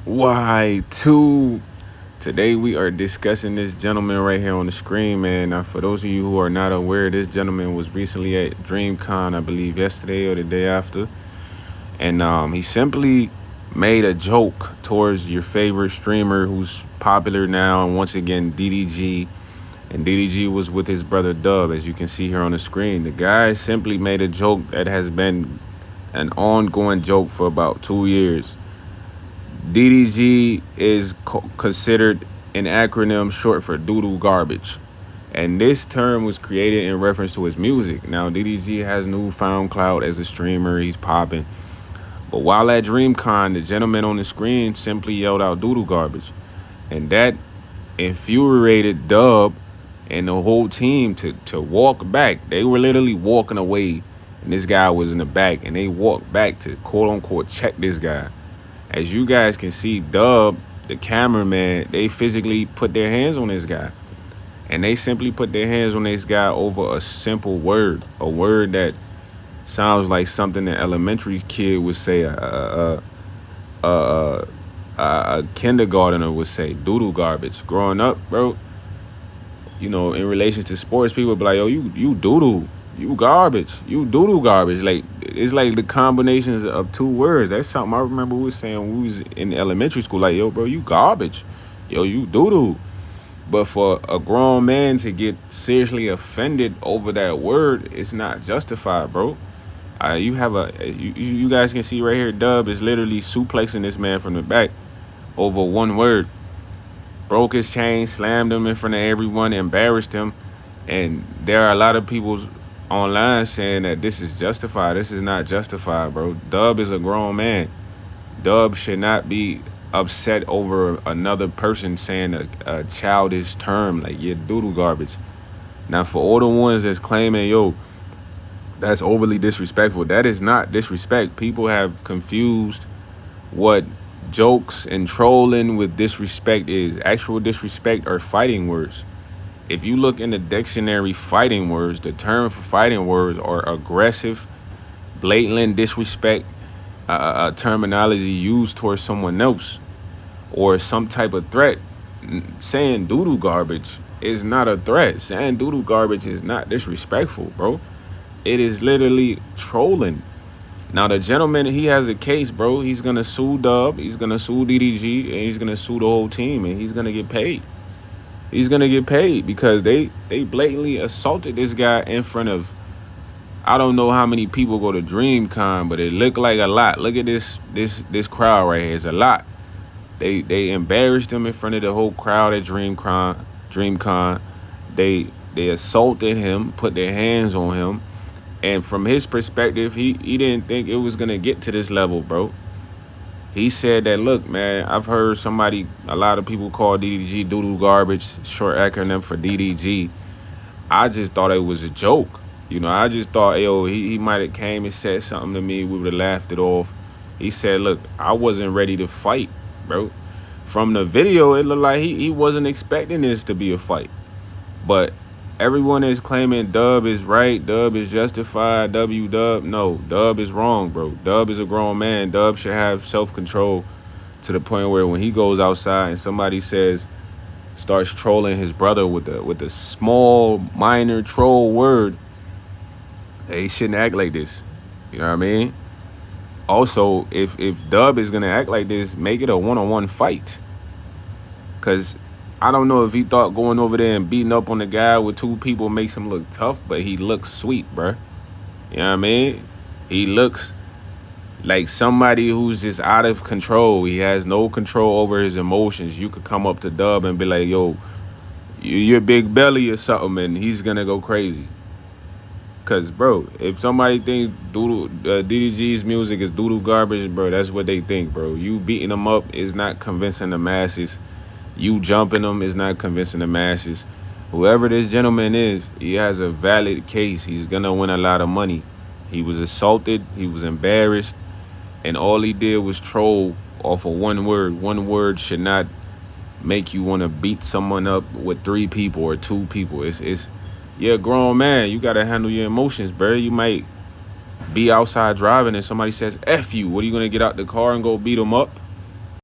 Y2. Today we are discussing this gentleman right here on the screen, man. Now, for those of you who are not aware, this gentleman was recently at DreamCon, I believe yesterday or the day after, and he simply made a joke towards your favorite streamer who's popular now, and once again, DDG. And DDG was with his brother Dub, as you can see here on the screen. The guy simply made a joke that has been an ongoing joke for about 2 years. DDG is considered an acronym short for doodle garbage. And this term was created in reference to his music. Now, DDG has newfound clout as a streamer. He's popping. But while at DreamCon, the gentleman on the screen simply yelled out doodle garbage. And that infuriated Dub and the whole team to walk back. They were literally walking away, and this guy was in the back, and they walked back to quote-unquote check this guy. As you guys can see, Dub, the cameraman, they physically put their hands on this guy. And they simply put their hands on this guy over a simple word. A word that sounds like something an elementary kid would say, a kindergartner would say, doodle garbage. Growing up, bro, you know, in relation to sports, people be like, yo, you doodle. You garbage. You doodle garbage. Like, it's like the combinations of two words. That's something I remember we was saying when we was in elementary school. Like, yo, bro, you garbage. Yo, you doodle. But for a grown man to get seriously offended over that word, it's not justified, bro. You guys can see right here, Dub is literally suplexing this man from the back over one word. Broke his chain, slammed him in front of everyone, embarrassed him. And there are a lot of people online saying that this is justified. This is not justified, bro. Dub is a grown man. Dub should not be upset over another person saying a childish term like you're doodle garbage. Now, for all the ones that's claiming, yo, that's overly disrespectful, that is not disrespect. People have confused what jokes and trolling with disrespect is. Actual disrespect are fighting words. If you look in the dictionary, fighting words, the term for fighting words are aggressive, blatant disrespect, terminology used towards someone else, or some type of threat. Saying doodle garbage is not a threat. Saying doodle garbage is not disrespectful, bro. It is literally trolling. Now, the gentleman, he has a case, bro. He's going to sue Dub, he's going to sue DDG, and he's going to sue the whole team, and he's going to get paid. He's going to get paid because they blatantly assaulted this guy in front of, I don't know how many people go to DreamCon, but it looked like a lot. Look at this crowd right here. It's a lot. They embarrassed him in front of the whole crowd at DreamCon. They assaulted him, put their hands on him. And from his perspective, he didn't think it was going to get to this level, bro. He said that, look, man, I've heard a lot of people call DDG doodle garbage, short acronym for DDG. I just thought it was a joke. You know, I just thought, yo, he might have came and said something to me. We would have laughed it off. He said, look, I wasn't ready to fight, bro. From the video, it looked like he wasn't expecting this to be a fight. But everyone is claiming Dub is right, Dub is justified, Dub. No, Dub is wrong, bro. Dub is a grown man. Dub should have self-control to the point where when he goes outside and somebody starts trolling his brother with a small, minor troll word, he shouldn't act like this. You know what I mean? Also, if Dub is going to act like this, make it a one-on-one fight. Because I don't know if he thought going over there and beating up on the guy with two people makes him look tough, but he looks sweet, bro. You know what I mean? He looks like somebody who's just out of control. He has no control over his emotions. You could come up to Dub and be like, yo, you're big belly or something, and he's going to go crazy. Because, bro, if somebody thinks DDG's music is doodle garbage, bro, that's what they think, bro. You beating them up is not convincing the masses. You jumping them is not convincing the masses. Whoever this gentleman is, he has a valid case. He's going to win a lot of money. He was assaulted. He was embarrassed. And all he did was troll off of one word. One word should not make you want to beat someone up with 3 people or 2 people. You're a grown man. You got to handle your emotions, bro. You might be outside driving and somebody says, F you. What, are you going to get out the car and go beat them up?